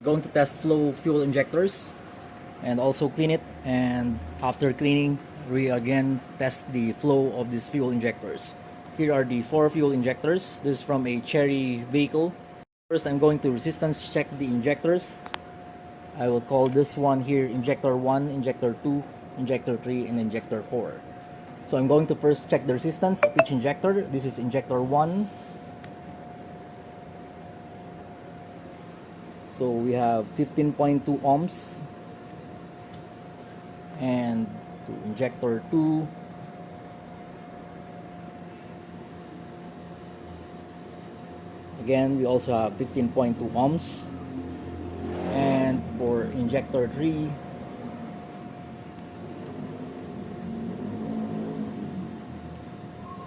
Going to test flow fuel injectors and also clean it, and after cleaning we again test the flow of these fuel injectors. Here are the 4 fuel injectors. This is from a Cherry vehicle. First, I'm going to resistance check the injectors. I will call this one here Injector 1, Injector 2, Injector 3, and Injector 4. So I'm going to first check the resistance of each injector. This is Injector 1. So we have 15.2 ohms. And to Injector 2, again we also have 15.2 ohms. And for Injector 3,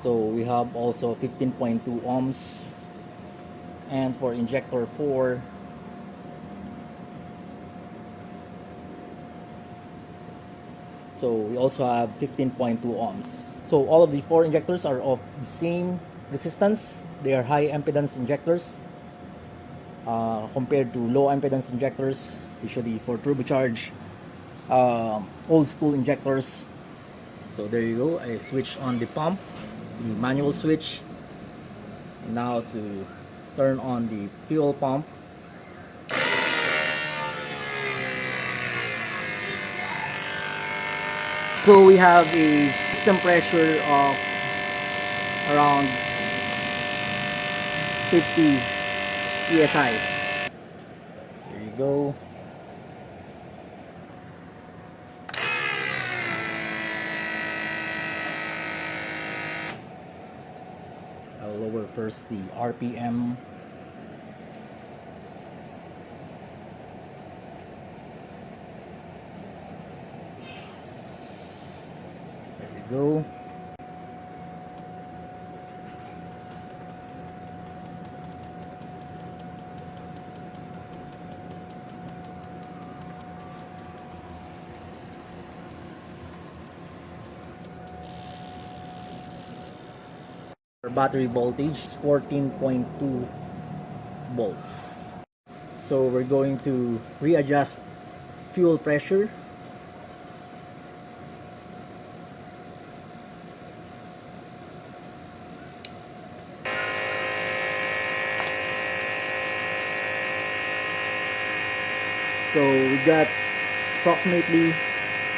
so we have also 15.2 ohms. And for Injector 4, so we also have 15.2 ohms. So all of the 4 injectors are of the same resistance. They are high impedance injectors compared to low impedance injectors, usually for turbocharged old school injectors. So there you go. I switch on the pump, the manual switch. Now to turn on the fuel pump. So we have a system pressure of around 50 psi. There you go. I'll lower first the RPM. There we go. Our battery voltage is 14.2 volts. So we're going to readjust fuel pressure. So we got approximately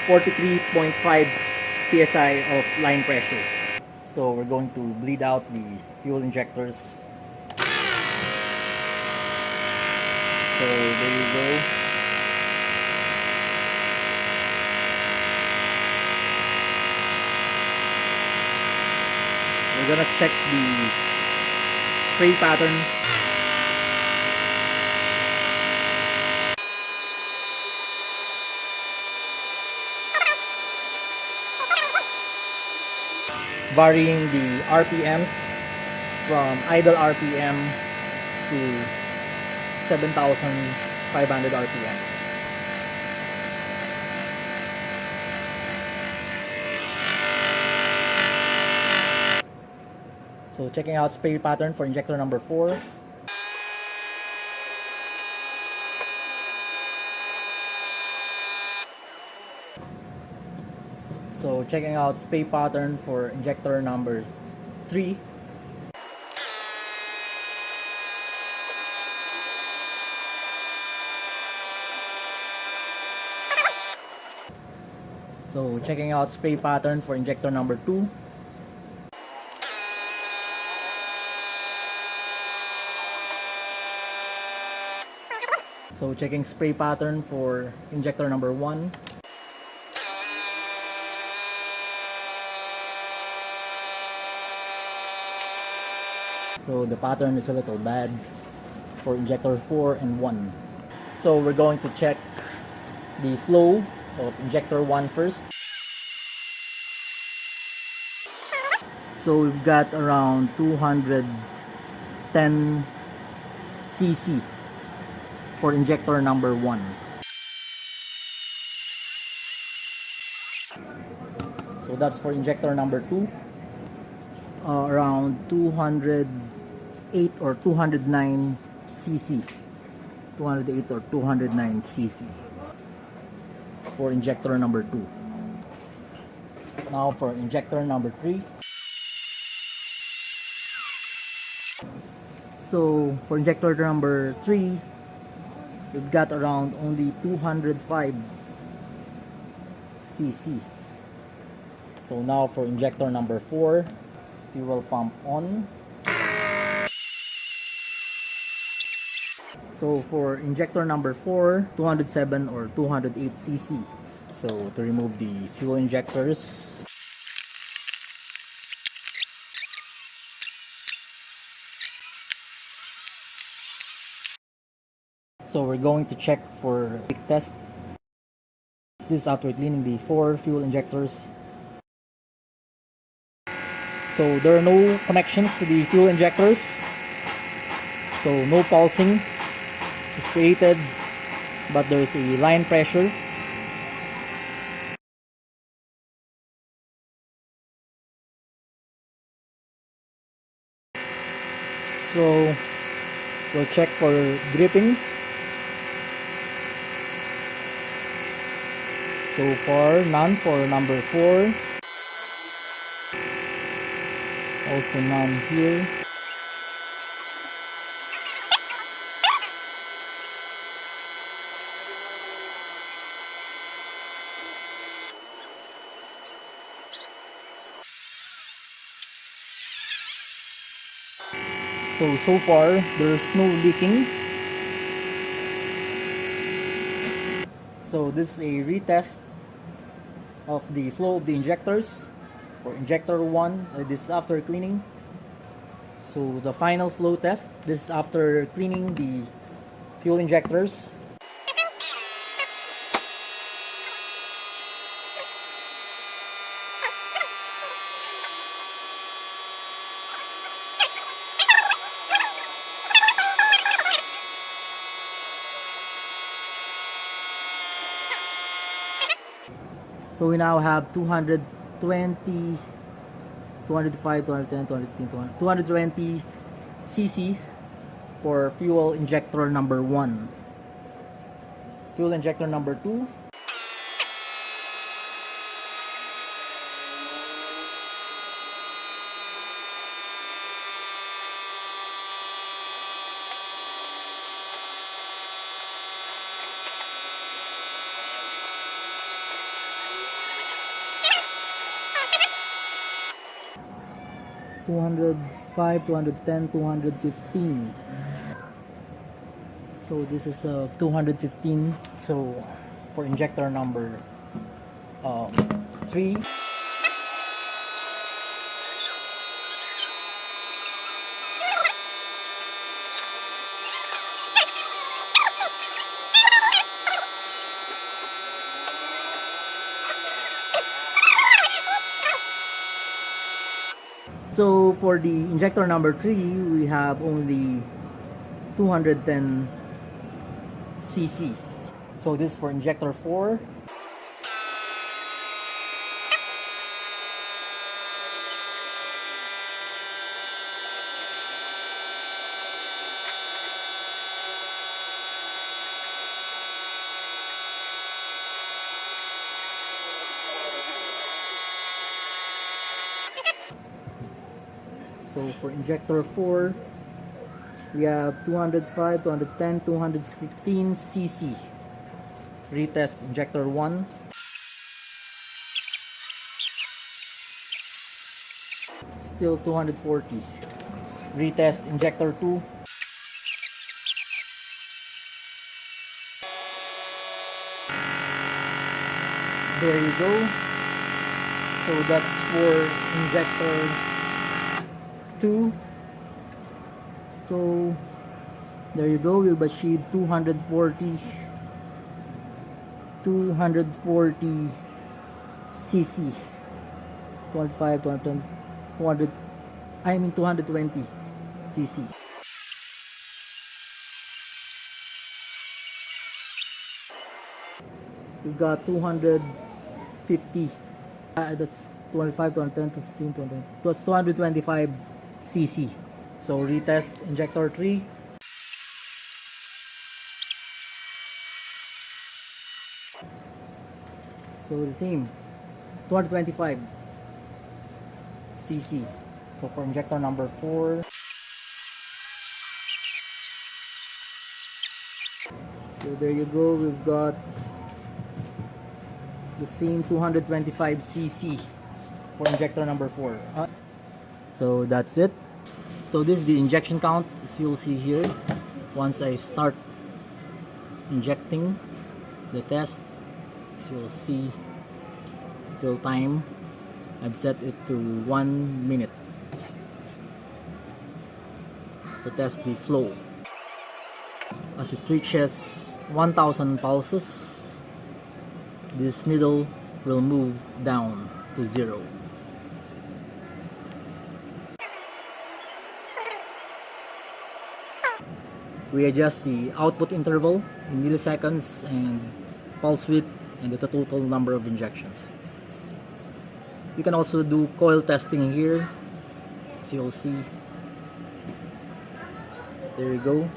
43.5 psi of line pressure. So we're going to bleed out the fuel injectors. So there you go. We're gonna check the spray pattern. Varying the RPMs from idle RPM to 7,500 RPM. So checking out spray pattern for injector number 4. So checking out spray pattern for injector number 3. So checking out spray pattern for injector number 2. So checking spray pattern for injector number 1. So the pattern is a little bad for injector 4 and 1. So we're going to check the flow of injector 1 first. So we've got around 210 cc for injector number 1. So that's for injector number 2. Around 208 or 209 cc. 208 or 209 cc for injector number 2. Now for injector number 3. So for injector number 3, we've got around only 205 cc. So now for injector number 4, fuel pump on. So for injector number 4, 207 or 208 cc. So to remove the fuel injectors, so we're going to check for leak test. This is after cleaning the 4 fuel injectors. So there are no connections to the fuel injectors, so no pulsing is created, but there is a line pressure. So we'll check for dripping. So far none for number 4, also none here. So far there's no leaking. So this is a retest of the flow of the injectors for injector 1. This is after cleaning. So the final flow test, this is after cleaning the fuel injectors. So we now have 220, 205, 210, 215, 220 cc for fuel injector number 1. Fuel injector number 2. $205, 210, 215. So this is 215. So for injector number 3. So for the injector number 3, we have only 210 cc. So this is for injector 4. So for injector 4, we have 205, 210, 215 cc. Retest injector 1. Still 240. Retest injector 2. There you go. So that's for injector 2. So there you go, we've achieved 240 cc, 25, 210, 220 cc. We've got 250, that's 25, 210, 15, 20, plus 225 cc. So retest injector 3. So the same, 225 cc. So for injector number 4. So there you go, we've got the same 225 cc for injector number 4. So that's it. So this is the injection count, as you'll see here. Once I start injecting the test, as you'll see, till time, I've set it to 1 minute to test the flow. As it reaches 1000 pulses, this needle will move down to 0. We adjust the output interval in milliseconds and pulse width and the total number of injections. You can also do coil testing here, as you'll see. There you go,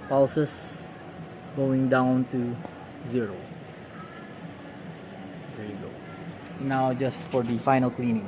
pulses going down to 0. There you go. Now just for the final cleaning.